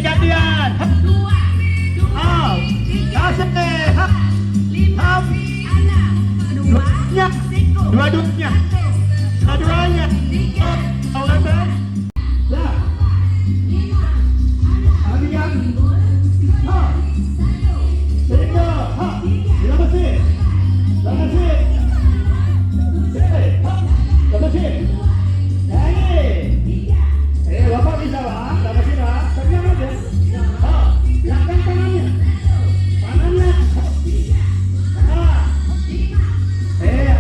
gantian. Hap. Kasih. Hap. Hap. Dua-duanya. Dua-duanya. Dua-duanya. Orang ber. Ya. Abigan. Hap. Tiga. Hap. Terima kasih. Terima kasih. Hap. Terima kasih. Bapak bisa lah, tak kasih lah, tenang aja. Gerakan tangannya, tangannya.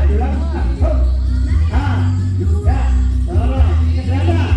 Ajulah. Ya, salah, berada.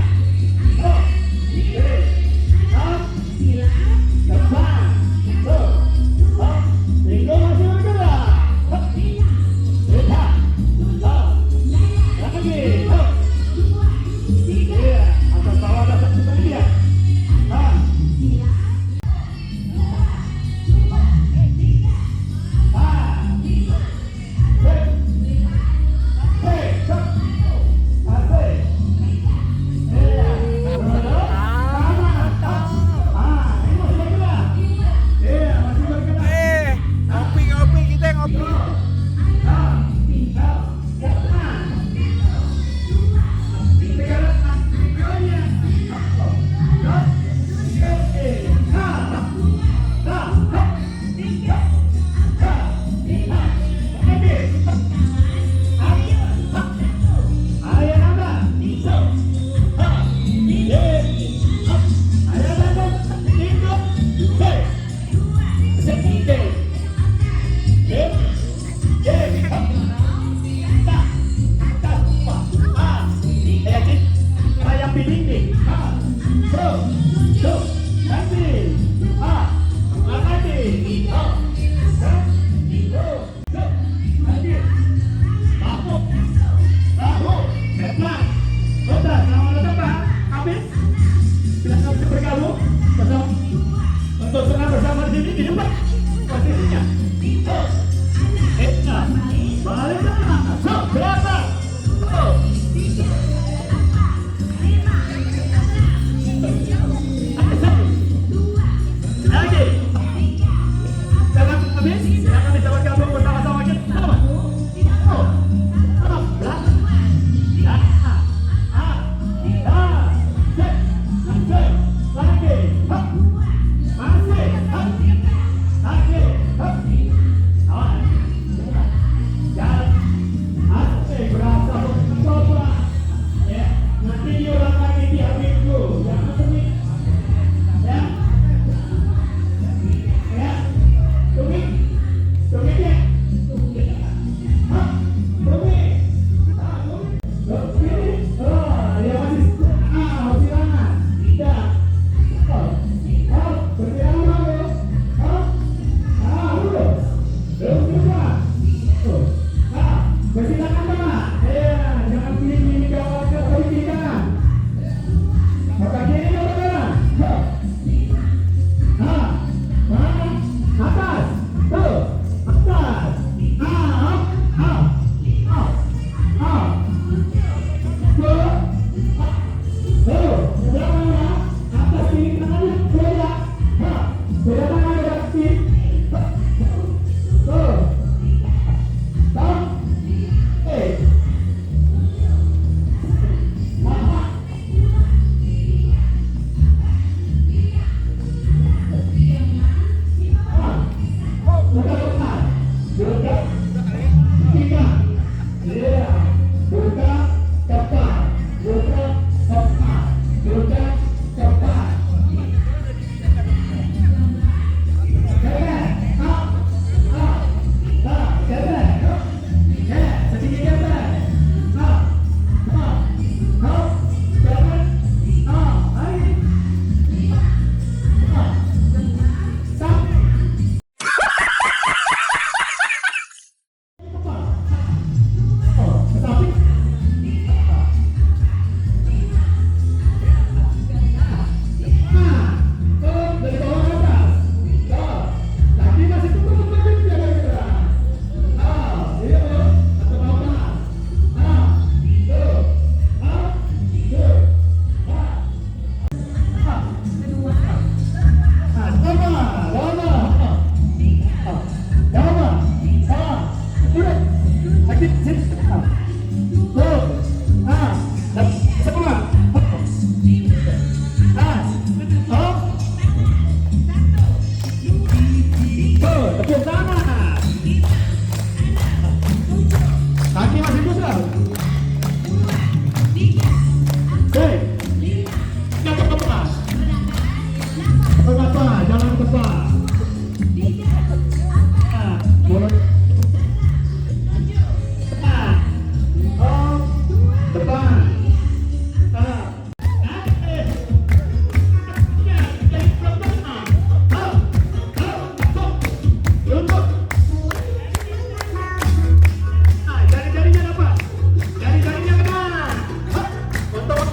depan. Bola depan. Jari-jarinya dapat. Jari-jarinya kena. Untuk.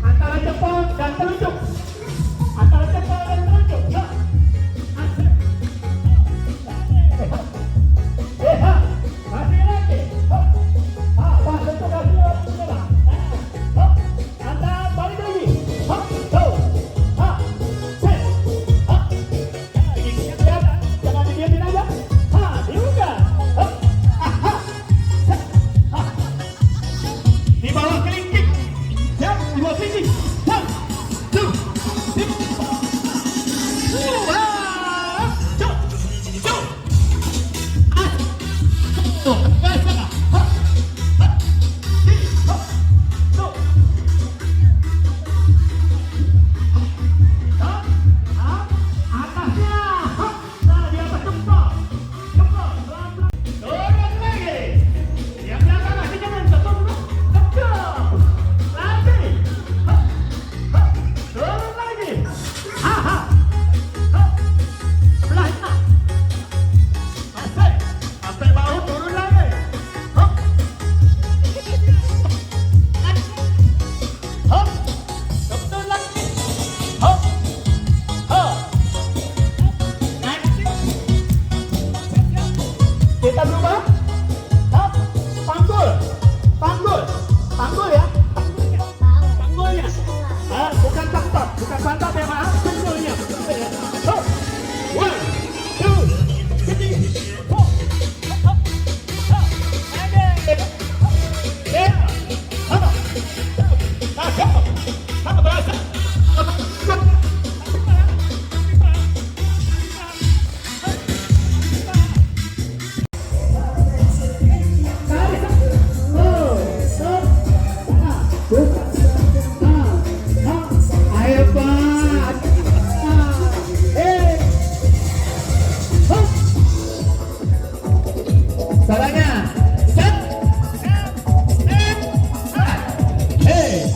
Antara cepat dan telunjuk. Antara cepat dan telunjuk. Ya. Masih lagi. Pas untuk kasih waktu bola. Anda balik lagi. Set. Ini kelihatan. Jangan didiamin aja. Juga. Di bawah kelingking. Ya, di bawah kelingking. 1, 2, 3. Kita berubah. Panggul. Panggul ya. Panggulnya. Bukan pantat, bukan pantat ya, Pak. Panggulnya. 1, 2, 3, 4. Ayo Pak. Salahnya. Set. Hey.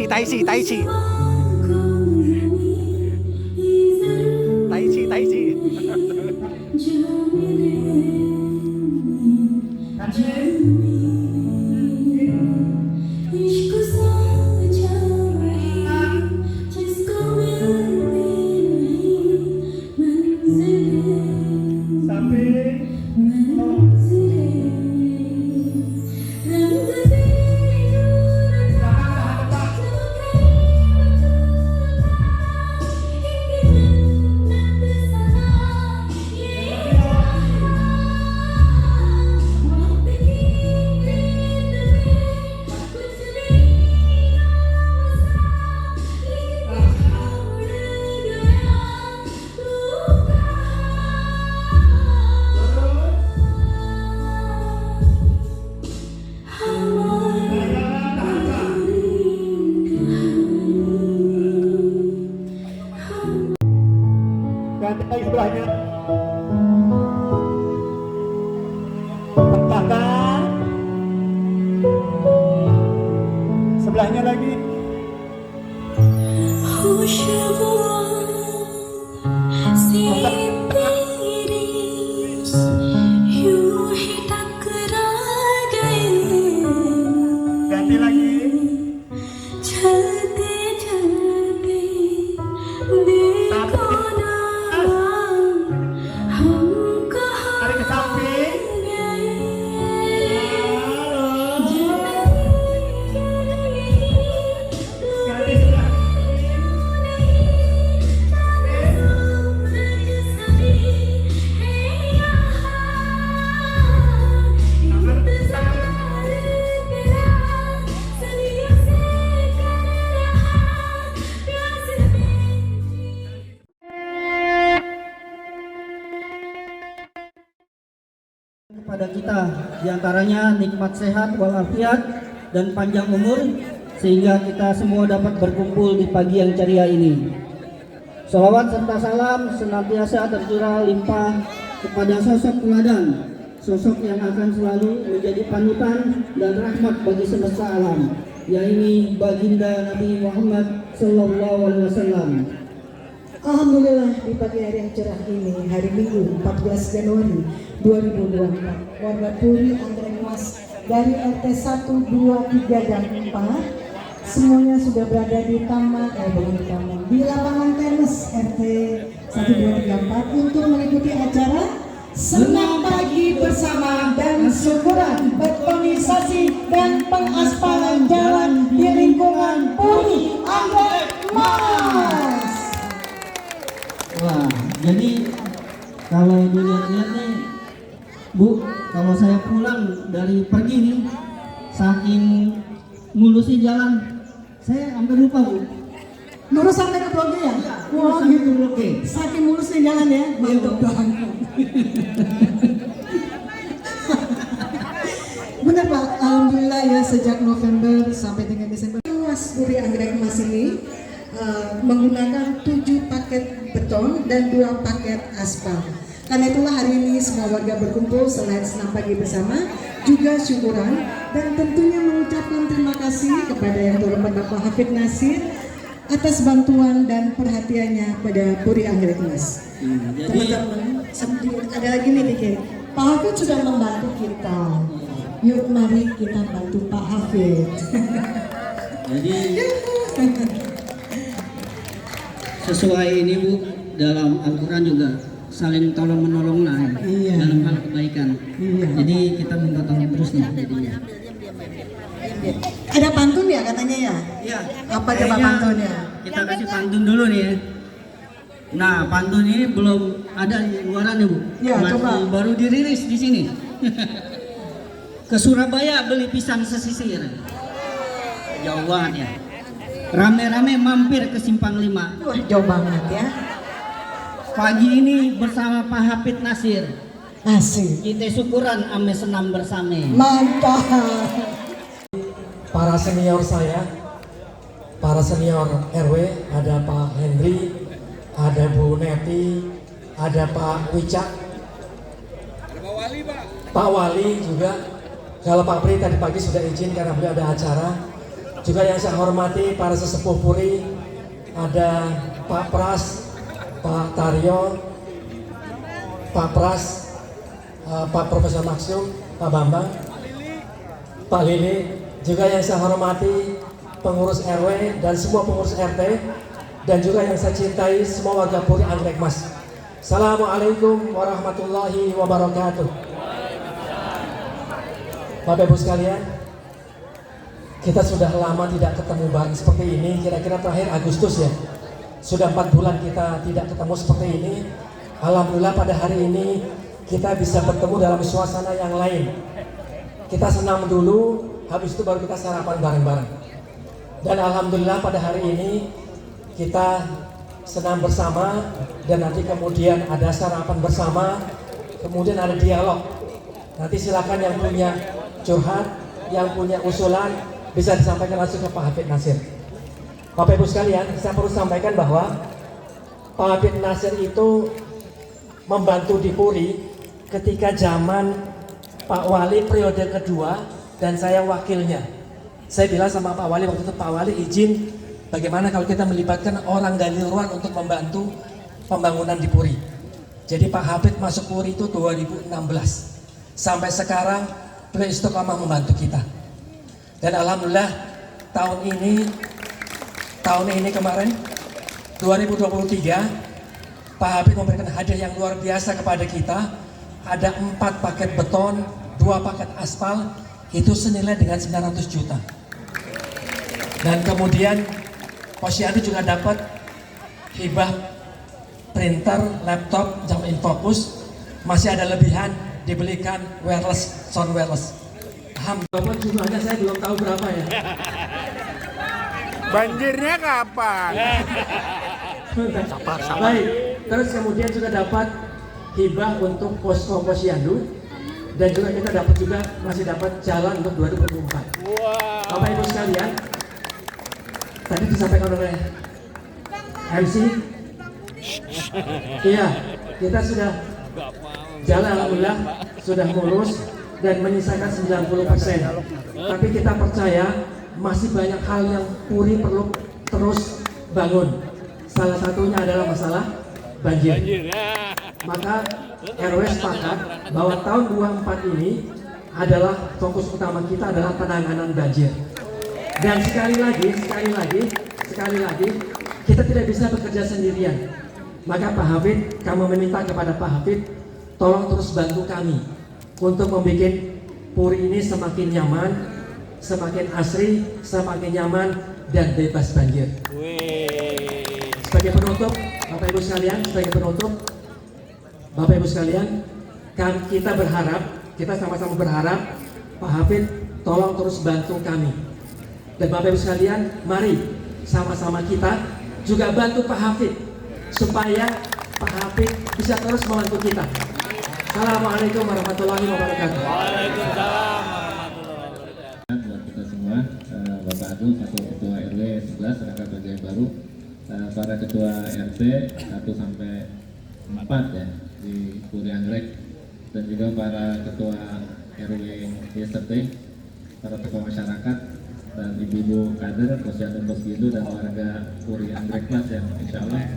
Taichi. Ganti lagi sebelahnya. Tentangkan. Sebelahnya lagi. Ganti lagi. Tarik ke samping. Ganti sebelah. Kepada kita diantaranya nikmat sehat walafiat dan panjang umur sehingga kita semua dapat berkumpul di pagi yang ceria ini. Sholawat serta salam senantiasa tercurah limpah kepada sosok teladan, sosok yang akan selalu menjadi panutan dan rahmat bagi semesta alam, yaitu baginda Nabi Muhammad SAW. Alhamdulillah di pagi hari yang cerah ini, hari Minggu 14 Januari 2024, warga Puri Anggrek Mas dari RT 1, 2, 3, dan 4 semuanya sudah berada di di lapangan tenis RT 1, 2, 3, 4 untuk mengikuti acara Senam Pagi Bersama dan Syukuran Betonisasi dan pengaspalan jalan di lingkungan Puri Anggrek Mas. Wah, jadi kalau dilihat-lihat nih, Bu, kalau saya pulang dari pergi nih, saking mulusnya jalan, saya hampir lupa, Bu. Lurus sampai ke blognya ya? Wah gitu, oke. Saking mulusnya jalan ya, mantap banget. Benar Pak, alhamdulillah ya sejak November sampai dengan Desember. Luas Puri Anggrek Mas ini menggunakan 7 paket beton dan 2 paket aspal. Karena itulah hari ini semua warga berkumpul selain senam pagi bersama, juga syukuran dan tentunya mengucapkan terima kasih kepada Yang Terhormat Bapak Hafid Nasir atas bantuan dan perhatiannya pada Puri Anggrek Mas. Teman-teman, ada lagi nih dikit. Pak Hafid sudah membantu kita. Yuk mari kita bantu Pak Hafid. Jadi sesuai ini, Bu, dalam Al-Quran juga saling tolong menolong lah ya, Iya. dalam hal kebaikan. Iya. Jadi kita minta tolong terus nih jadinya. Ada pantun ya katanya ya? Iya. Apa coba pantunnya? Kita kasih pantun dulu nih ya. Nah, pantun ini belum ada di luaran ya, Bu. Iya, Masih coba. baru dirilis di sini. Ke Surabaya beli pisang sesisir. Jauh banget ya. Rame-rame mampir ke Simpang 5. Wah jauh banget ya. Pagi ini bersama Pak Hafid Nasir. Asik. Kita syukuran ame senam bersama. Mantap. Para senior saya, para senior RW, ada Pak Hendri, ada Bu Neti, ada Pak Wicak, Pak Wali juga. Kalau Pak Pri tadi pagi sudah izin karena beliau ada acara. Juga yang saya hormati para sesepuh Puri, ada Pak Pras, Pak Taryo, Pak Pras, Pak Profesor Maksum, Pak Bambang, Pak Lili. Juga yang saya hormati pengurus RW dan semua pengurus RT, dan juga yang saya cintai semua warga Puri Anggrek Mas. Assalamualaikum warahmatullahi wabarakatuh. Bapak Ibu sekalian, kita sudah lama tidak ketemu bareng seperti ini, kira-kira terakhir Agustus ya. Sudah 4 bulan kita tidak ketemu seperti ini. Alhamdulillah pada hari ini kita bisa bertemu dalam suasana yang lain. Kita senam dulu, habis itu baru kita sarapan bareng-bareng. Dan alhamdulillah pada hari ini kita senam bersama, dan nanti kemudian ada sarapan bersama, kemudian ada dialog. Nanti silakan yang punya curhat, yang punya usulan bisa disampaikan langsung ke Pak Hafid Nasir. Bapak Ibu sekalian, saya perlu sampaikan bahwa Pak Hafid Nasir itu membantu di Puri ketika zaman Pak Wali periode kedua dan saya wakilnya. Saya bilang sama Pak Wali waktu itu, Pak Wali izin bagaimana kalau kita melibatkan orang dari luar untuk membantu pembangunan di Puri. Jadi Pak Hafid masuk Puri itu 2016. Sampai sekarang beliau istiqomah membantu kita. Dan alhamdulillah tahun ini kemarin 2023 Pak Hafid memberikan hadiah yang luar biasa kepada kita. Ada 4 paket beton, 2 paket aspal, itu senilai dengan 900 juta. Dan kemudian Posyandu juga dapat hibah printer, laptop, jam infocus. Masih ada lebihan, dibelikan wireless, sound wireless. Alhamdulillah jumlahnya saya belum tahu berapa ya. Banjirnya kapan? Baik, terus kemudian juga dapat hibah untuk posko Posyandu, dan juga kita dapat juga masih dapat jalan untuk 2024. Bapak Ibu sekalian, tadi disampaikan oleh MC, iya kita sudah jalan alhamdulillah sudah mulus dan menyisakan 90%. Tapi kita percaya masih banyak hal yang Puri perlu terus bangun. Salah satunya adalah masalah banjir. Maka RW sepakat bahwa tahun 24 ini adalah fokus utama kita adalah penanganan banjir. Dan sekali lagi, kita tidak bisa bekerja sendirian. Maka Pak Hafid, kami meminta kepada Pak Hafid, tolong terus bantu kami untuk membuat Puri ini semakin nyaman, semakin asri, semakin nyaman, dan bebas banjir. Sebagai penutup, Bapak Ibu sekalian, kita berharap, kita sama-sama berharap Pak Hafid tolong terus bantu kami. Dan Bapak Ibu sekalian, mari sama-sama kita juga bantu Pak Hafid supaya Pak Hafid bisa terus membantu kita. Assalamualaikum warahmatullahi wabarakatuh. Waalaikumsalam. Buat kita semua, Bapak Agung atau Ketua RW 11 Raka Bagai Baru, para Ketua RT 1 sampai 4 ya di Puri Anggrek, dan juga para Ketua RW yesterday, para tokoh masyarakat dan ibu-ibu kader, posyandu dan warga Puri Anggrek Mas yang insya Allah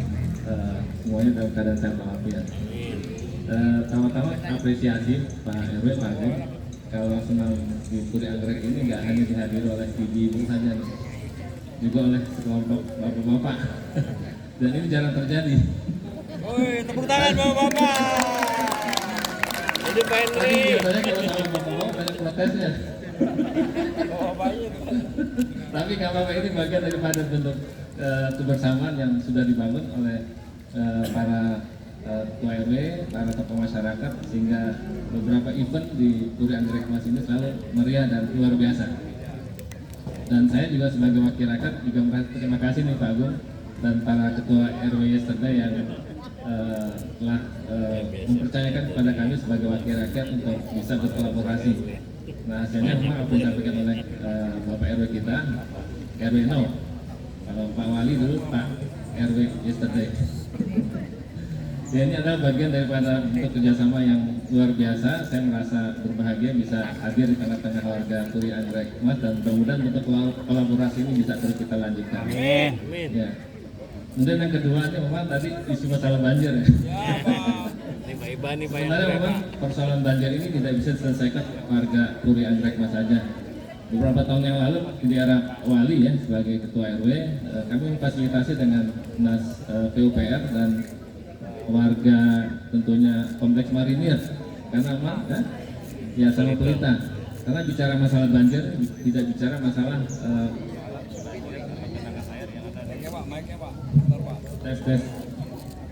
semuanya dalam keadaan sehat walafiat. Pertama-tama apresiasi Pak RW, Pak Agung, kalau senang di Puri Anggrek ini nggak hanya dihadiri oleh ibu-ibu saja, juga oleh sekelompok bapak-bapak. Dan ini jarang terjadi. Woi, tepuk tangan bapak-bapak. Jadi Pak Tapi Henry. biasanya kalau sama bapak-bapak banyak protesnya. Tapi nggak apa-apa, ini bagian daripada bentuk kebersamaan yang sudah dibangun oleh para Ketua RW, para tokoh masyarakat, sehingga beberapa event di Puri Anggrek Mas ini selalu meriah dan luar biasa. Dan saya juga sebagai wakil rakyat juga merasa terima kasih nih Pak Agung dan para Ketua RW yesterday yang telah mempercayakan kepada kami sebagai wakil rakyat untuk bisa berkolaborasi. Nah, hasilnya memang apa yang disampaikan oleh Bapak RW kita, RW 0. Kalau Pak Wali dulu Pak RW yesterday. Ya, ini adalah bagian daripada untuk kerjasama yang luar biasa. Saya merasa berbahagia bisa hadir di tengah-tengah warga Puri Anggrek Mas, dan mudah-mudahan untuk kolaborasi ini bisa terus kita lanjutkan. Amin. Ya. Kemudian yang kedua ini memang tadi isu masalah banjir ya. Sebenarnya memang persoalan banjir ini tidak bisa diselesaikan warga Puri Anggrek Mas saja. Beberapa tahun yang lalu di era Wali ya sebagai ketua RW, kami memfasilitasi dengan Dinas PUPR dan warga tentunya kompleks Marinir karena memang ya sama pemerintah, karena bicara masalah banjir tidak bicara masalah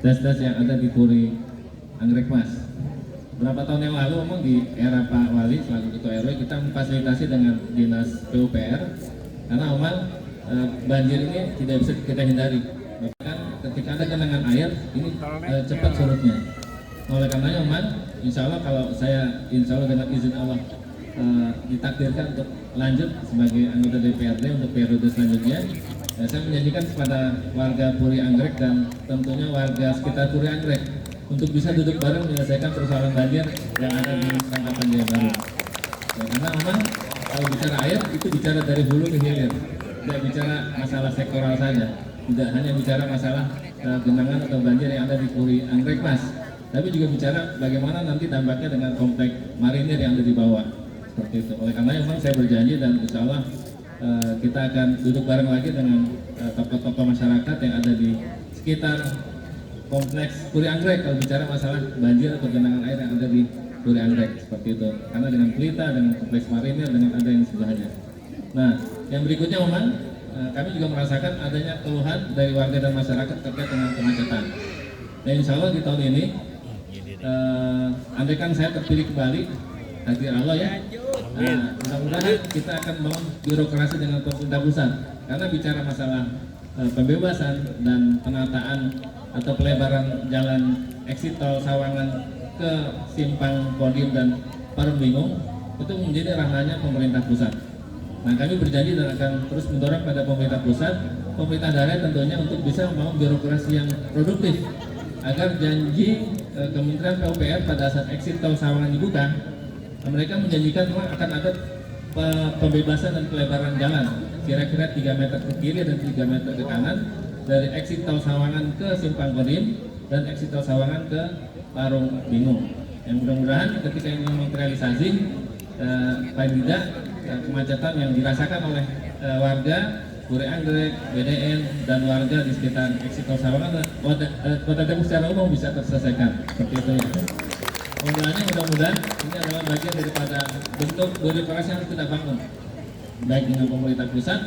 tes yang ada di Puri Anggrek Mas. Berapa tahun yang lalu memang di era Pak Wali selaku ketua RW kita memfasilitasi dengan Dinas PUPR karena memang banjir ini tidak bisa kita hindari. Bahkan ketika ada genangan air ini cepat surutnya. Oleh karenanya memang insya Allah kalau saya insya Allah dengan izin Allah ditakdirkan untuk lanjut sebagai anggota DPRD untuk periode selanjutnya, saya menjanjikan kepada warga Puri Anggrek dan tentunya warga sekitar Puri Anggrek untuk bisa duduk bareng menyelesaikan persoalan banjir yang ada di Rangkapan Jaya Baru. Ya, karena memang kalau bicara air itu bicara dari hulu ke hilir, tidak bicara masalah sektoral saja, tidak hanya bicara masalah genangan atau banjir yang ada di Puri Anggrek Mas, tapi juga bicara bagaimana nanti dampaknya dengan komplek Marinir yang ada di bawah, seperti itu. Oleh karena memang saya berjanji dan insya Allah kita akan duduk bareng lagi dengan tokoh-tokoh masyarakat yang ada di sekitar kompleks Puri Anggrek kalau bicara masalah banjir atau genangan air yang ada di Puri Anggrek, seperti itu. Karena dengan Pelita, dengan kompleks Marinir, dengan ada yang sebelahnya. Nah, yang berikutnya memang kami juga merasakan adanya keluhan dari warga dan masyarakat terkait dengan kemacetan. Dan insya Allah di tahun ini, andaikan saya terpilih kembali, takdir Allah ya. Nah, mudah-mudahan kita akan membangun birokrasi dengan pemerintah pusat. Karena bicara masalah pembebasan dan penataan atau pelebaran jalan exit tol Sawangan ke Simpang Kodim dan Parung Bingung itu menjadi ranahnya pemerintah pusat. Nah, kami berjanji dan akan terus mendorong pada pemerintah pusat, pemerintah daerah tentunya untuk bisa membangun birokrasi yang produktif agar janji Kementerian PUPR pada saat exit tol Sawangan dibuka, mereka menjanjikan memang akan ada pembebasan dan pelebaran jalan kira-kira 3 meter ke kiri dan 3 meter ke kanan dari exit tol Sawangan ke Simpang Kodim dan exit tol Sawangan ke Parung Bingung. Yang mudah-mudahan ketika ini terrealisasi, paling tidak kemacetan yang dirasakan oleh warga Puri Anggrek, BDN dan warga di sekitar exit tol Sawangan dan Kota Depok secara umum bisa terselesaikan. Seperti itu. Mudah-mudahan ini adalah bagian daripada bentuk birokrasi yang harus kita bangun, baik dengan pemerintah pusat,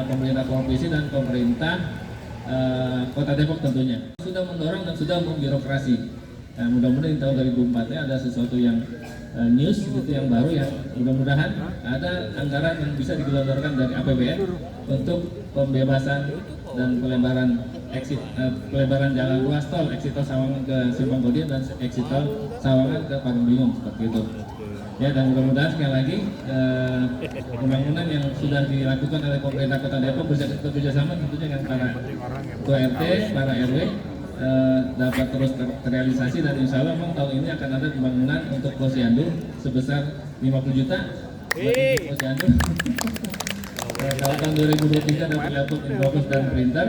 pemerintah provinsi dan pemerintah Kota Depok tentunya sudah mendorong dan sudah membirokrasi. Nah, mudah-mudahan di tahun 2004 nya ada sesuatu yang news gitu yang baru, yang mudah-mudahan ada anggaran yang bisa digelontorkan dari APBN untuk pembebasan dan pelebaran exit pelebaran jalan ruas tol exit tol Sawangan ke Simpang Kodim dan exit tol Sawangan ke Parung Bingung, seperti itu. Ya, dan mudah-mudahan sekali lagi pembangunan yang sudah dilakukan oleh pemerintah Kota Depok bekerjasama tentunya dengan para ketua RT, para RW dapat terus terrealisasi, dan insya Allah memang tahun ini akan ada pembangunan untuk Posyandu sebesar 50 juta Posyandu. Kalau tahun 2023 dapat laptop Infokus dan printer,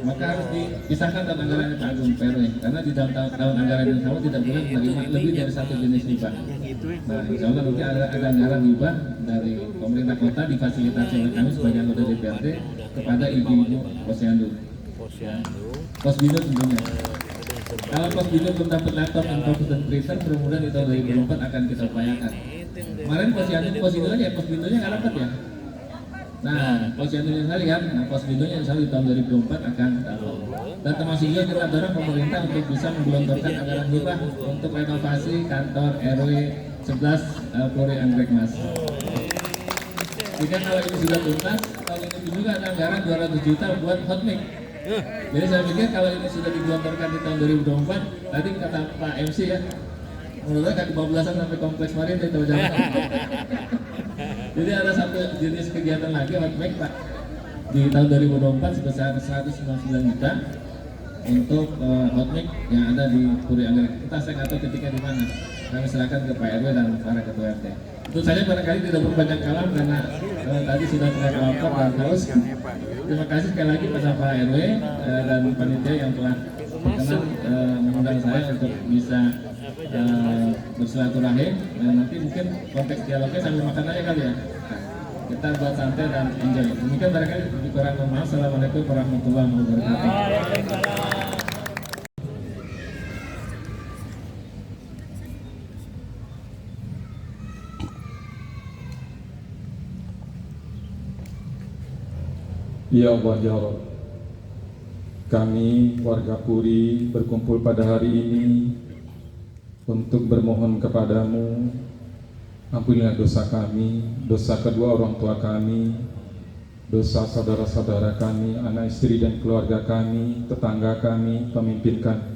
maka harus dipisahkan dalam anggaran Pak Agung PRW, karena di dalam tahun anggaran yang sama tidak boleh menerima lebih dari satu jenis hibah. Nah, insya Allah nanti ada anggaran hibah dari pemerintah kota difasilitasi oleh kami sebagai anggota DPRD kepada ibu-ibu Posyandu. Pos Bino tentunya. Kalau Pos Bino belum dapat laptop Infokus dan printer, mudah-mudahan di tahun 2024 akan kita upayakan. Kemarin Pos Binonya nggak dapat ya. Nah, Posyandu sekali kan, Pos Binonya insya Allah di tahun 2024 akan dapat. Dan termasuk juga kita dorong pemerintah untuk bisa menggelontorkan anggaran hibah untuk renovasi kantor RW 11 Puri Anggrek Mas. Jika kalau ini sudah tuntas, tahun ini juga ada anggaran 200 juta buat hot mic. Jadi saya pikir kalau ini sudah digelontorkan di tahun 2024, tadi kata Pak MC ya, menurut saya kebablasan sampai kompleks Marinir itu jalan. Jadi ada satu jenis kegiatan lagi hot mic Pak di tahun 2024 sebesar 199 juta untuk hot mic yang ada di Puri Anggrek. Kita saya nggak tahu ketika di mana. Kami serahkan ke Pak RW dan para ketua RT. Tentu saja barangkali tidak berbanyak kalam karena tadi sudah terlihat lapor dan terus. Terima kasih sekali lagi pada Pak RW dan panitia yang telah berkenan mengundang saya untuk bisa bersilaturahim, dan nanti mungkin konteks dialognya sambil makan aja kali ya. Kita buat santai dan enjoy. Mungkin barangkali lebih kurang mohon maaf. Assalamualaikum warahmatullahi wabarakatuh. Ya Allah ya Rabb, kami warga Puri berkumpul pada hari ini untuk bermohon kepadamu, ampunilah dosa kami, dosa kedua orang tua kami, dosa saudara-saudara kami, anak istri dan keluarga kami, tetangga kami, pemimpin kami.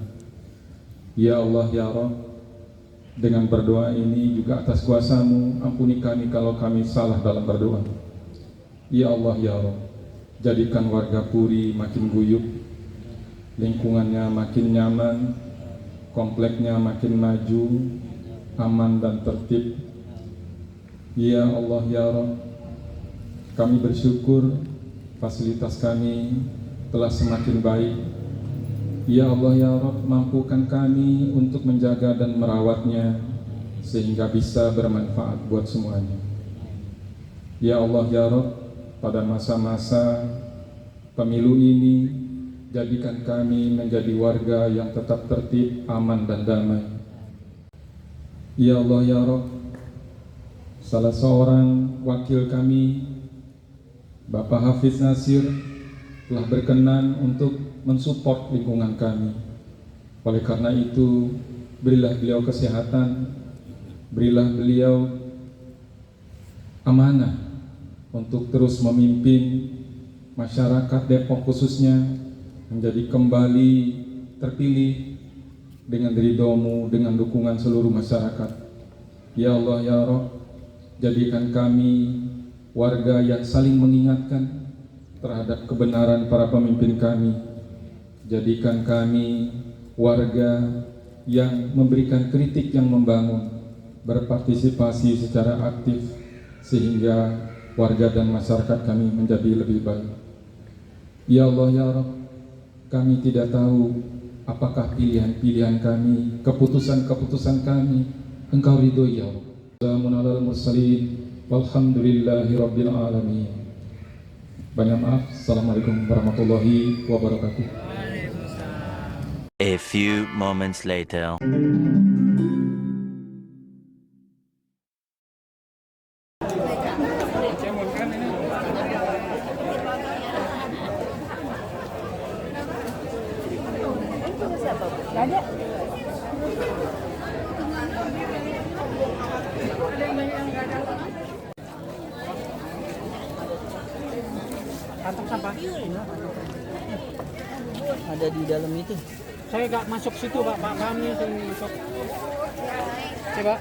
Ya Allah ya Rabb, dengan berdoa ini juga atas kuasa-Mu, ampuni kami kalau kami salah dalam berdoa. Ya Allah ya Rabb, jadikan warga Puri makin guyup, lingkungannya makin nyaman, kompleknya makin maju, aman dan tertib. Ya Allah ya Rabb, kami bersyukur fasilitas kami telah semakin baik. Ya Allah ya Rabb, mampukan kami untuk menjaga dan merawatnya sehingga bisa bermanfaat buat semuanya. Ya Allah ya Rabb, pada masa-masa pemilu ini, jadikan kami menjadi warga yang tetap tertib, aman dan damai. Ya Allah ya Rabb, salah seorang wakil kami, Bapak Hafiz Nasir, telah berkenan untuk mensupport lingkungan kami. Oleh karena itu, berilah beliau kesehatan, berilah beliau amanah untuk terus memimpin masyarakat Depok khususnya menjadi kembali terpilih dengan ridho-Mu, dengan dukungan seluruh masyarakat. Ya Allah ya Rabb, jadikan kami warga yang saling mengingatkan terhadap kebenaran para pemimpin kami. Jadikan kami warga yang memberikan kritik yang membangun, berpartisipasi secara aktif sehingga warga dan masyarakat kami menjadi lebih baik. Ya Allah ya Rabb, kami tidak tahu apakah pilihan-pilihan kami, keputusan-keputusan kami Engkau ridhoi ya Allah. Assalamun alal mursalin walhamdulillahi rabbil alamin. Banyak maaf. Assalamualaikum warahmatullahi wabarakatuh. A few moments later. Kantong sampah. Ada di dalam itu. Saya nggak masuk situ, Pak. Pak kami yang masuk. Coba.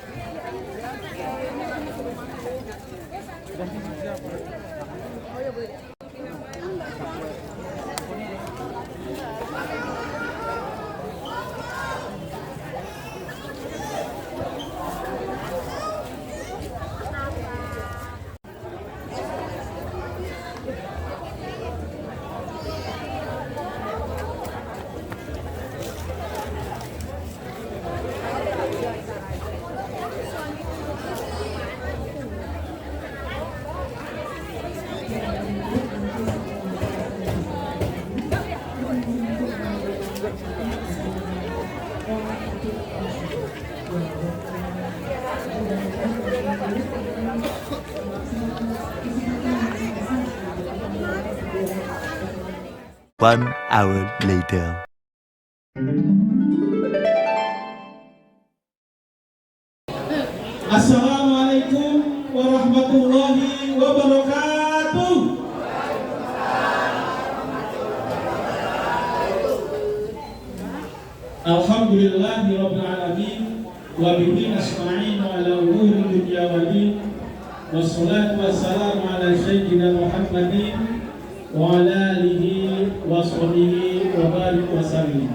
One hour later. Assalamualaikum warahmatullahi wabarakatuh. Alhamdulillahi rabbil alamin wa bihi nasta'in ala umuri dunya wad din. Wassalatu wassalamu ala sayyidina Muhammadin wa ala alihi wa sahbihi wa barik wa sallim.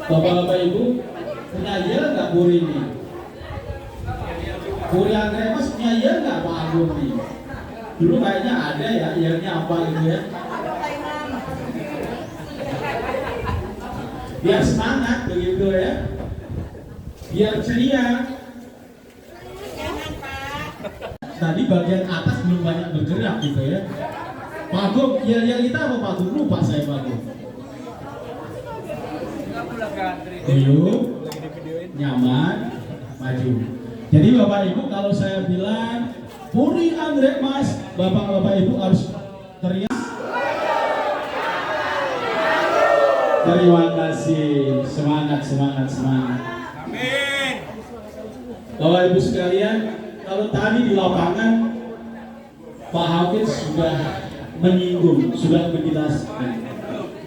Bapak-bapak Ibu, punya iya nggak puri ini? Puri anggrek mas punya iya nggak Pak Agung nih? Dulu kayaknya ada ya, iyanya apa gitu ya? Biar semangat begitu ya, biar ceria. Tadi bagian atas belum banyak bergerak gitu ya. Pak Agung, iya kita apa Pak Agung? Lupa saya Pak Agung. Duduk, nyaman, maju. Jadi Bapak Ibu kalau saya bilang Puri Anggrek Mas, Bapak-bapak Ibu harus teriak. Terima kasih, semangat. Amin. Bapak Ibu sekalian, kalau tadi di lapangan Pak Hafiz sudah menyinggung, sudah menjelaskan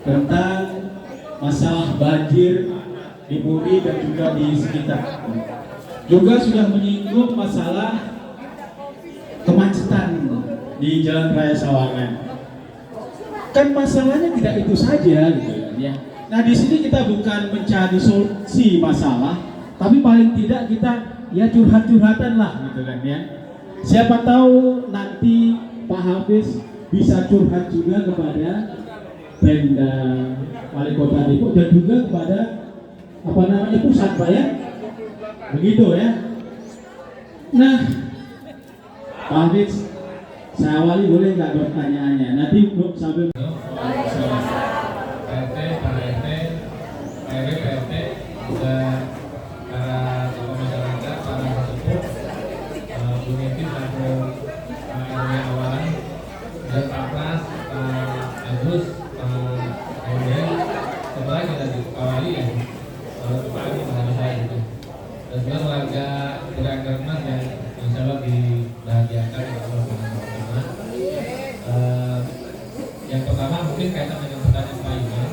tentang masalah banjir di Puri dan juga di sekitar. Juga sudah menyinggung masalah kemacetan di Jalan Raya Sawangan. Kan masalahnya tidak itu saja gitu ya. Nah di sini kita bukan mencari solusi masalah, tapi paling tidak kita ya curhat-curhatan lah gitu kan ya. Siapa tahu nanti Pak Hafiz bisa curhat juga kepada Pemda Wali Kota Depok dan juga kepada apa namanya pusat Pak ya. Begitu ya. Nah, Pak Hafiz, saya awali boleh nggak pertanyaannya? Nanti sambil RT, para RT, RW, PRT, juga para tokoh masyarakat, para sesepuh, Bu Niti selaku RW awalan, dan Pak Pras, Pak Agus, Pak Hendri, setelah kita diawali ya, Pak Agus bersama saya itu. Dan juga warga Puri Mas yang insya Allah dibahagiakan oleh Allah Subhanahu. Yang pertama mungkin kaitan dengan pertanyaan Pak Iman,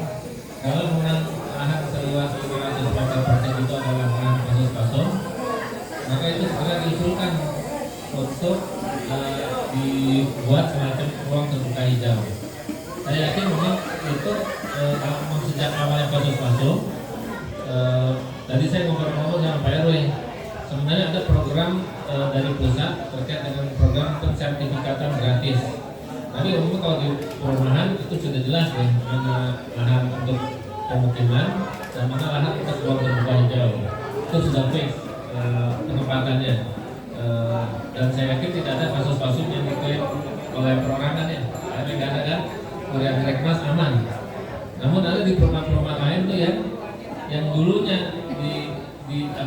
kalau menang lahan seluas 500% itu adalah lahan khusus pasung, maka itu segera diusulkan untuk dibuat semacam ruang terbuka hijau. Saya yakin memang itu sejak awalnya khusus pasung. Tadi saya ngobrol-ngobrol sama Pak RW, sebenarnya ada program dari pusat terkait dengan program pensertifikatan gratis. Tapi umumnya kalau di perumahan itu sudah jelas ya, mana lahan untuk pemukiman dan mana lahan untuk ruang terbuka hijau. Itu sudah fix penempatannya. Dan saya yakin tidak ada kasus-kasus yang diklaim oleh perorangan ya. Tapi nggak ada kan, Puri Anggrek Mas aman. Namun ada di perumahan-perumahan lain tuh yang dulunya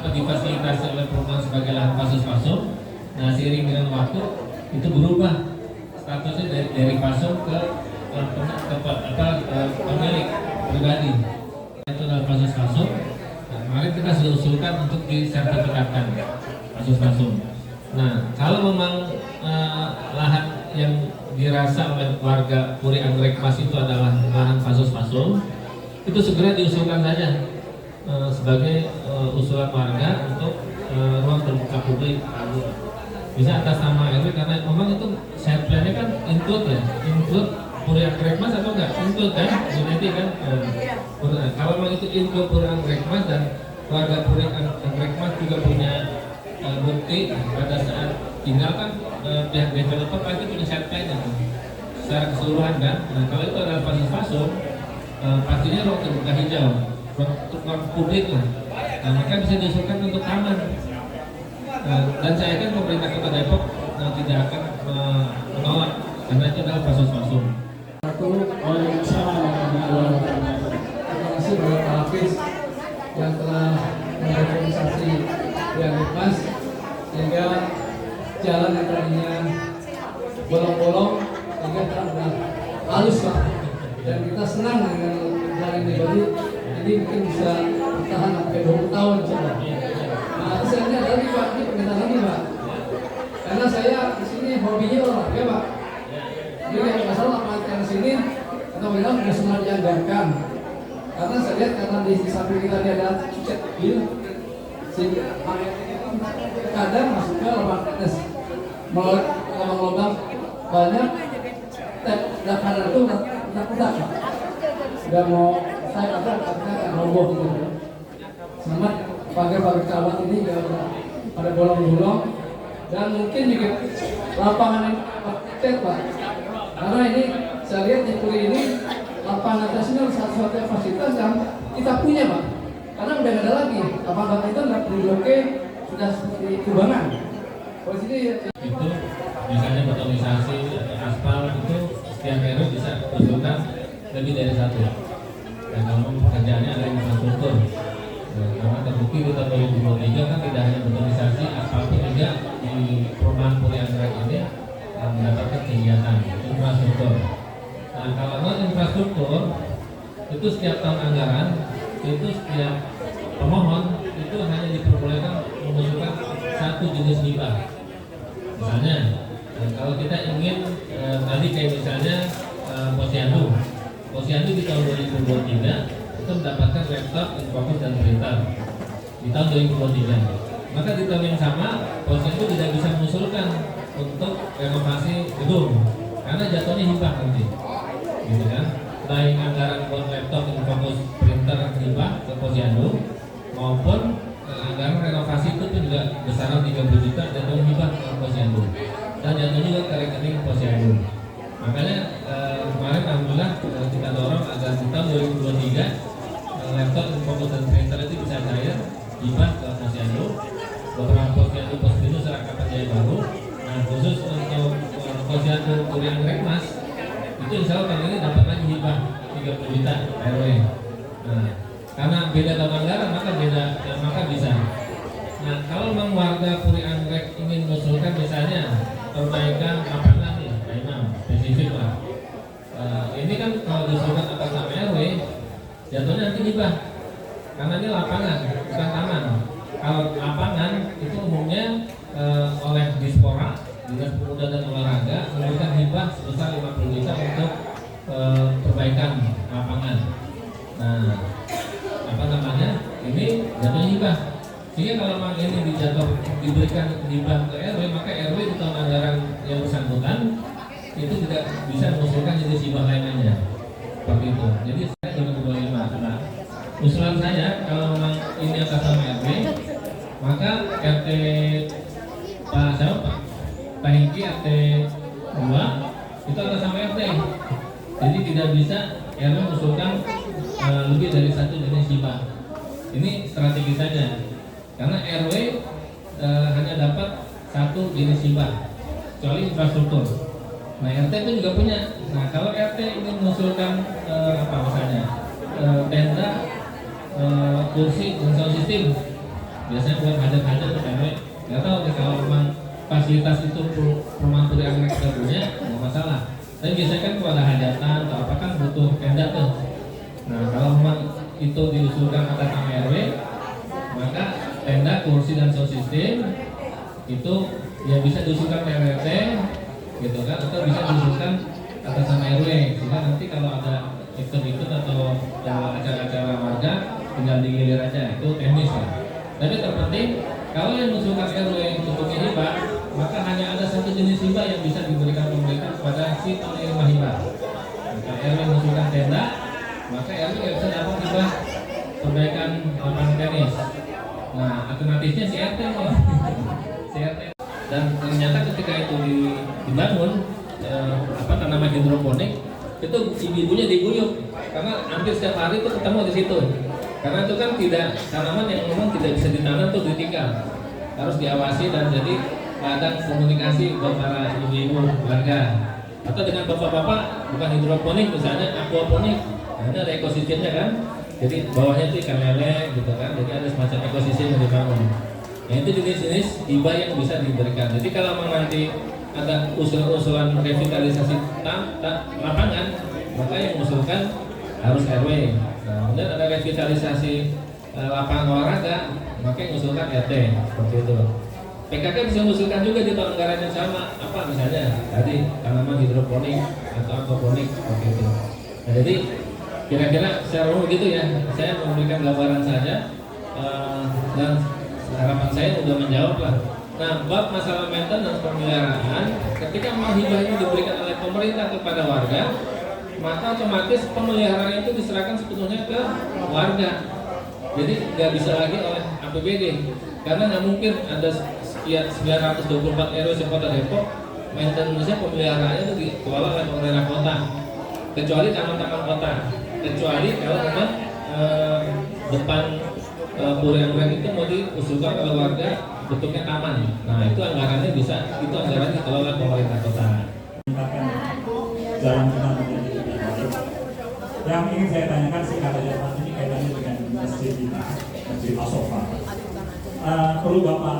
difasilitasi oleh perumahan sebagai lahan kasus pasung. Nah seiring dengan waktu itu berubah statusnya dari pasung ke pemilik pribadi. Itu adalah kasus pasung. Nah, kemarin kita sudah usulkan untuk disertifikatkan kasus pasung. Nah kalau memang lahan yang dirasa oleh warga Puri Anggrek Mas itu adalah lahan kasus pasung, itu segera diusulkan saja sebagai usulan warga untuk ruang terbuka publik. Bisa atas nama RW karena memang itu site plan-nya kan include ya, include Puri Anggrek Mas atau enggak? Include kan, Unity kan? Kalau memang itu include Puri Anggrek Mas dan warga Puri Anggrek Mas juga punya bukti pada saat tinggal kan pihak developer pasti punya site plan secara keseluruhan kan. Nah kalau itu adalah pasung, pastinya ruang terbuka hijau, ruang publik lah. Nah maka bisa diusulkan untuk taman. Dan saya yakin pemerintah Kota Depok tidak akan menolak karena itu adalah pasung. Waalaikumsalam warahmatullahi wabarakatuh. Terima kasih kepada Pak Hafiz yang telah merealisasi yang lepas sehingga jalan yang tadinya bolong-bolong sehingga sudah halus Pak. Dan kita senang dengan jalan ini baru, jadi mungkin bisa bertahan sampai 20 tahun coba. Nah, saya lihat tadi Pak, ini permintaan lagi Pak. Karena saya di sini hobinya olahraga Pak. Jadi kalau masalah lapangan di sini, kita bilang sudah semua dianggarkan. Karena saya lihat karena di samping kita ini ada cucet bil, sehingga kadang masuk ke lapangan tenis melalui lubang-lubang banyak. Dan kadang itu kuda-kuda Pak. Udah mau saya kata akan roboh gitu. Selamat pagar kawat ini udah pada bolong-bolong dan mungkin juga lapangan yang paket Pak. Karena ini saya lihat di Puri ini lapangan atas ini satu-satu fasilitas yang kita punya Pak. Karena udah nggak ada lagi lapangan itu nggak di sudah seperti kubangan. Kalau sini itu misalnya betonisasi aspal itu setiap RW bisa usulkan lebih dari satu. Dan kalau pekerjaannya ada infrastruktur, karena terbukti di tahun 2023 kan tidak hanya betonisasi, aspal pun juga di perumahan Puri Anggrek ini mendapatkan kegiatan infrastruktur. Nah kalau non infrastruktur itu setiap tahun anggaran itu setiap pemohon itu hanya diperbolehkan mengusulkan satu jenis hibah. Misalnya kalau kita ingin tadi kayak misalnya Posyandu di tahun 2023 itu mendapatkan laptop, infocus dan printer di tahun 2023. Maka di tahun yang sama Posyandu tidak bisa mengusulkan untuk renovasi gedung karena jatuhnya hibah nanti, gitu kan? Baik anggaran buat laptop, infocus, printer hibah ke Posyandu maupun anggaran renovasi itu pun juga besaran 30 juta jatuhnya hibah ke Posyandu dan jatuh juga ke rekening Posyandu. Makanya kemarin alhamdulillah kita dorong agar di tahun 2023 laptop, infocus dan printer itu bisa cair hibah ke Posyandu. Beberapa Posyandu Posyandu Serakapan Jaya Baru. Nah khusus untuk Posyandu Puri Anggrek Mas itu insya Allah tahun ini dapat lagi hibah 30 juta RW. Nah karena beda tahun anggaran maka bisa. Nah kalau memang warga Puri Anggrek ingin mengusulkan misalnya perbaikan lapangan ya, spesifik lah. Ini kan kalau diusulkan atas nama RW jatuhnya nanti hibah karena ini lapangan bukan taman. Kalau lapangan itu umumnya oleh Dispora, Dinas Pemuda dan Olahraga memberikan hibah sebesar 50 juta untuk perbaikan lapangan. Nah, ini jatuhnya hibah. Sehingga kalau memang ini diberikan hibah ke RW, maka RW di tahun anggaran yang bersangkutan itu tidak bisa mengusulkan jenis hibah lainnya. Seperti itu. Jadi saya 2025. Nah, usulan saya kalau memang ini atas nama RW, maka RT Pak Hengki RT 2 itu atas nama RT. Jadi tidak bisa RW mengusulkan lebih dari satu jenis hibah. Ini strategi saja. Karena RW hanya dapat satu jenis hibah, kecuali infrastruktur. Nah RT itu juga punya. Nah kalau RT ingin mengusulkan misalnya tenda, kursi, dan sound system, biasanya buat hajat-hajat ke RW. Nggak tahu kalau memang fasilitas itu perumahan Puri Anggrek kita punya, nggak masalah. Tapi biasanya kan kalau ada hajatan atau apa kan butuh tenda tuh. Nah kalau memang itu diusulkan atas nama RW, maka tenda, kursi dan sound system itu ya bisa diusulkan ke RT, gitu kan, atau bisa diusulkan atas nama RW. Sehingga nanti kalau ada ikut atau acara-acara warga tinggal digilir aja, itu teknis lah. Tapi terpenting kalau yang mengusulkan RW untuk hibah, maka hanya ada satu jenis hibah yang bisa diberikan pemerintah kepada si penerima hibah. Maka RW mengusulkan tenda, maka RW nggak bisa dapat hibah perbaikan lapangan tenis. Nah, alternatifnya si RT nih. Si RT. Dan ternyata ketika itu dibangun tanaman hidroponik, itu ibu-ibunya diguyur karena hampir setiap hari itu ketemu di situ. Karena itu kan tanaman yang memang tidak bisa ditanam tuh ditinggal, harus diawasi dan jadi ladang komunikasi buat para ibu-ibu warga. Atau dengan bapak-bapak bukan hidroponik misalnya aquaponik, nah, ini ada ekosistemnya kan. Jadi bawahnya itu ikan lele gitu kan, jadi ada semacam ekosistem yang dibangun. Nah itu jenis-jenis hibah yang bisa diberikan. Jadi kalau memang nanti ada usulan revitalisasi lapangan, maka yang mengusulkan harus RW. Nah, kemudian ada revitalisasi lapangan olahraga, maka yang mengusulkan RT. Seperti itu. PKK bisa mengusulkan juga di tahun anggaran yang sama, apa misalnya tadi tanaman hidroponik atau aquaponik seperti itu. Nah, jadi kira-kira secara umum gitu ya, saya memberikan gambaran saja dan harapan saya sudah menjawab lah. Nah, bab masalah maintenance pemeliharaan, ketika memang hibah ini diberikan oleh pemerintah kepada warga, maka otomatis pemeliharaan itu diserahkan sepenuhnya ke warga. Jadi nggak bisa lagi oleh APBD, karena nggak mungkin ada sekian 924 RW Kota Depok maintenance pemeliharaannya itu dikelola oleh pemerintah kota, kecuali taman-taman kota, kecuali kalau memang depan Pura Anggrek itu mau diusulkan oleh warga bentuknya taman. Nah itu anggarannya bisa, itu anggaran dikelola oleh pemerintah kota. Jalan kita menjadi lebih baik. Yang ingin saya tanyakan sih katanya Pak, ini kaitannya dengan masjid kita, Masjid Al-Sofa. Perlu Bapak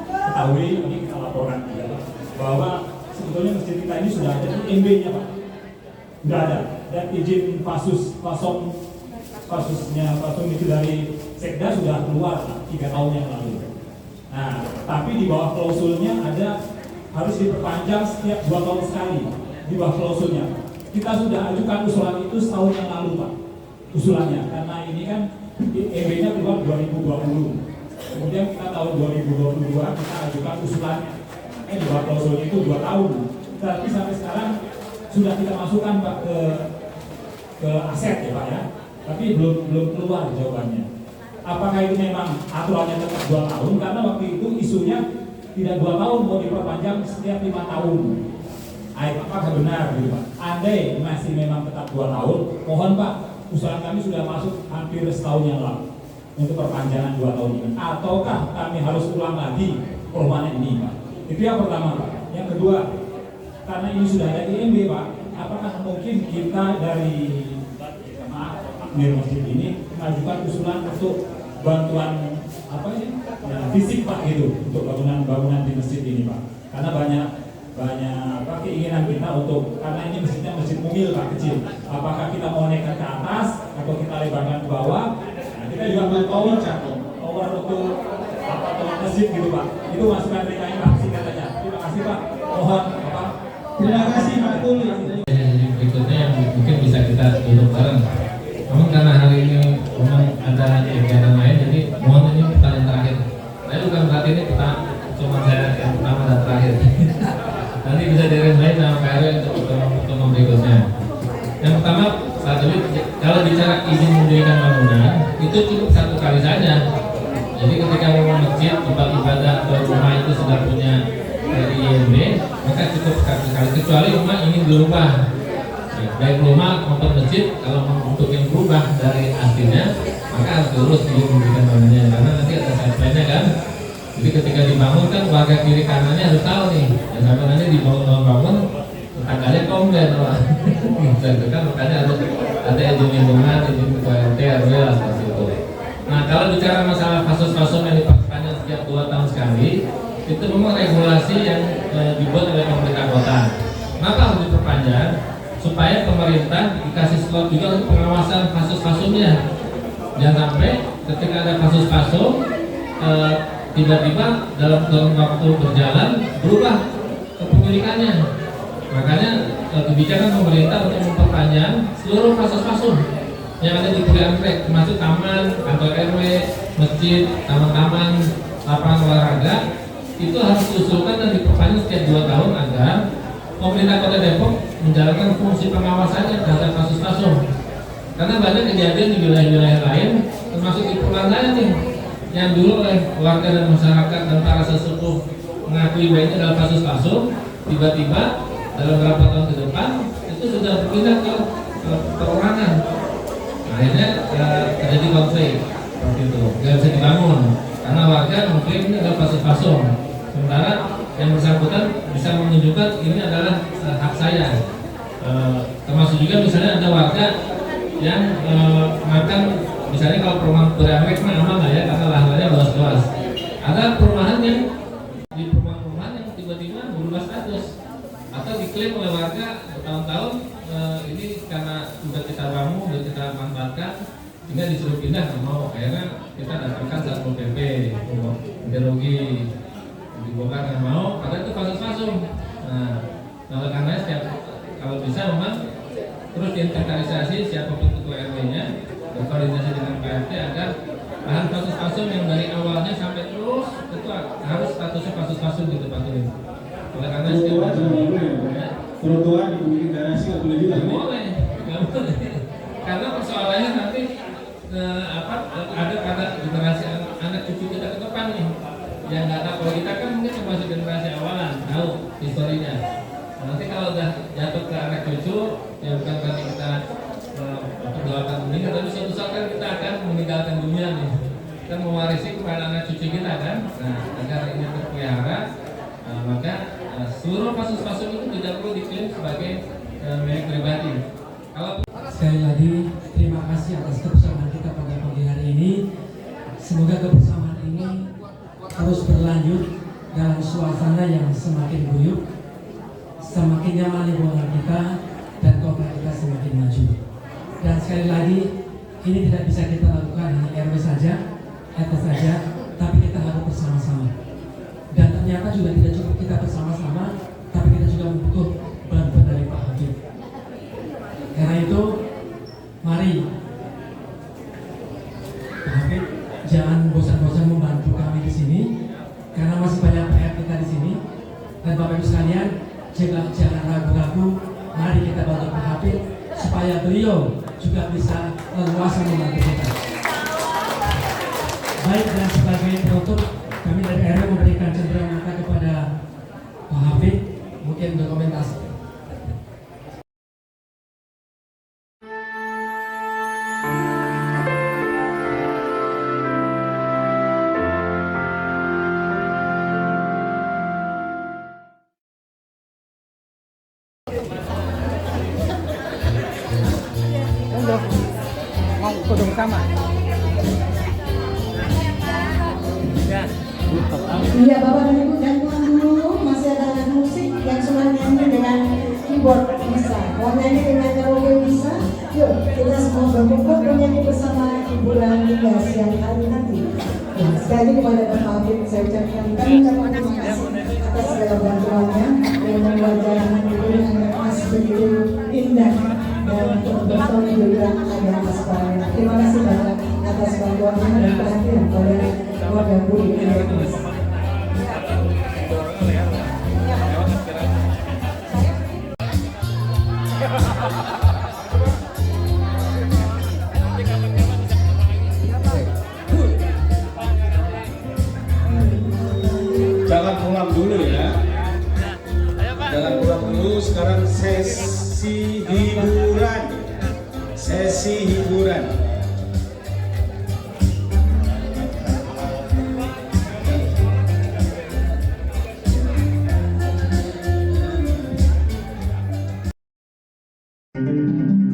ketahui, ini kita laporkan juga Pak, bahwa sebetulnya masjid kita ini sudah ada IMB-nya Pak, sudah ada, dan izin pasusnya itu dari Sekda sudah keluar Pak, 3 tahun yang lalu. Nah, tapi di bawah klausulnya ada harus diperpanjang setiap 2 tahun sekali. Di bawah klausulnya kita sudah ajukan usulan itu setahun yang lalu Pak, usulannya, karena ini kan EB-nya keluar 2020, kemudian kita tahun 2022 kita ajukan usulannya, di bawah klausulnya itu 2 tahun, tapi sampai sekarang sudah kita masukkan Pak ke aset ya Pak ya, tapi belum keluar jawabannya. Apakah itu memang aturannya tetap 2 tahun, karena waktu itu isunya tidak 2 tahun, mau diperpanjang setiap 5 tahun. Apakah benar gitu Pak? Andai masih memang tetap 2 tahun, mohon Pak, usulan kami sudah masuk hampir setahun yang lalu untuk perpanjangan 2 tahun ini. Ataukah kami harus ulang lagi permohonan ini Pak? Itu yang pertama Pak. Yang kedua, karena ini sudah ada IMB Pak, apakah mungkin kita dari masjid ini mengajukan usulan untuk bantuan fisik Pak gitu untuk bangunan di masjid ini Pak, karena banyak keinginan kita untuk, karena ini masjidnya masjid mungil Pak, kecil. Apakah kita mau naikkan ke atas atau kita lebarkan ke bawah? Nah, kita juga mau tower untuk masjid gitu Pak. Itu masukan dari kami Pak, singkat saja. Terima kasih Pak. Mohon Pak. Terima kasih Pak Tuli. Berikutnya yang mungkin bisa kita duduk bareng. Namun karena hari ini memang ada kegiatan lain, jadi mohon ini pertanyaan terakhir. Saya bukan berarti ini cuma saya yang pertama dan terakhir. Nanti bisa direndahin sama PRW untuk pertemuan berikutnya. Yang pertama, saat ini kalau bicara izin mendirikan bangunan itu cukup 1 kali saja. Jadi ketika mau masjid, tempat ibadah atau rumah itu sudah punya IMB, maka cukup 1 kali. Kecuali rumah ingin berubah, baik rumah maupun masjid, kalau untuk yang berubah dari aslinya, maka harus lulus izin mendirikan bangunannya, karena nanti ada side-nya kan. Jadi ketika dibangun kan warga kiri kanannya harus tahu nih, dan sampai nanti dibangun tetangganya komplain lah. Itu kan makanya harus ada izin lingkungan, izin ketua RT, RW lah seperti itu. Nah kalau bicara masalah kasus-kasus yang diperpanjang setiap 2 tahun sekali, itu memang regulasi yang dibuat oleh pemerintah kota. Kenapa harus diperpanjang? Supaya pemerintah dikasih slot juga untuk pengawasan kasus-kasusnya. Jangan sampai ketika ada kasus-kasus tiba-tiba dalam waktu berjalan berubah kepemilikannya. Makanya kebijakan pemerintah untuk memperpanjang seluruh kasus-kasus yang ada di Pura Anggrek, termasuk taman, kantor RW, masjid, taman-taman, lapangan olahraga, itu harus diusulkan dan diperpanjang setiap 2 tahun agar pemerintah Kota Depok menjalankan fungsi pengawasannya terhadap kasus-kasus. Karena banyak kejadian di wilayah-wilayah lain, termasuk di Purlanjaya nih, yang dulu oleh warga dan masyarakat dan para sesepuh mengakui bahwa ini adalah kasus-kasus, tiba-tiba dalam beberapa tahun ke depan itu sudah berpindah ke perorangan. Akhirnya terjadi konflik seperti itu, nggak bisa dibangun karena warga mengklaim ini adalah kasus-kasus, sementara yang bersangkutan bisa menunjukkan ini adalah hak saya. Termasuk juga misalnya ada warga yang makan, misalnya kalau perumahan Pura-Anggrek aman lah ya, karena lahannya luas-luas. Ada perumahan yang di perumahan yang tiba-tiba berubah status atau diklaim oleh warga bertahun-tahun, ini karena sudah kita bangun, sudah kita manfaatkan, sehingga disuruh pindah, nggak mau. Akhirnya kita datangkan Satpol PP untuk interogasi, dibongkar, nggak mau, karena itu kasus-kasus. Nah, oleh karena kalau bisa memang terus diinventarisasi siapapun ketua RW-nya, berkoordinasi dengan PRT agar bahan kasus-kasus yang dari awalnya sampai terus itu harus statusnya kasus-kasus gitu Pak Turin. Oleh karena trotoar dibikin garasi nggak boleh juga. ada pada generasi anak cucu kita ke depan nih yang nggak tahu. Kalau kita kan mungkin termasuk generasi awalan, tahu historinya. Nanti kalau udah jatuh ke anak cucu, ya bukan berarti kita doakan meninggal, tapi suatu saat kan kita akan meninggalkan dunia nih. Kita mewarisi kepada anak cucu kita kan. Nah, agar ini terpelihara, maka seluruh kasus-kasus itu tidak perlu diklaim sebagai milik pribadi. Kalau Sekali lagi terima kasih atas kebersamaan kita pada pagi hari ini. Semoga kebersamaan ini terus berlanjut dalam suasana yang semakin guyup, semakin nyaman lingkungan kita, dan kota kita semakin maju. Dan sekali lagi ini tidak bisa kita lakukan hanya RW saja, RT saja, tapi kita harus bersama-sama. Dan ternyata juga tidak cukup kita bersama-sama, tapi kita juga membutuh bantuan dari Pak Habib. Karena itu, mari Pak Habib jangan bosan-bosan membantu kami di sini, karena masih banyak PR kita di sini. Dan Bapak Ibu sekalian, jangan ragu-ragu, mari kita bantu Pak Habib supaya beliau juga bisa leluasa membantu kita. Baik, dan sebagai penutup, kami dari RW memberikan cenderamata mata kepada Pak Habib, mungkin berkomentasi. Mau kodong sama. Ya. Iya, Bapak dan Ibu, dan Tuhan dulu masih ada alat musik yang sudah nyanyi dengan keyboard bisa. Mau nyanyi dengan karaoke bisa. Yuk, kita semua berkumpul menyanyi bersama hiburan hingga siang hari nanti. Ya, sekali kepada Bapak Habib saya ucapkan kami ucapkan terima kasih atas segala bantuannya yang membuat jalan ini dengan mas begitu indah dan betul juga ada aspalnya. Terima kasih banyak atas bantuannya dan perhatian oleh warga Budi Indah. Jangan pulang dulu ya. Jangan pulang dulu. Sekarang sesi hiburan. Sesi hiburan. Thank you.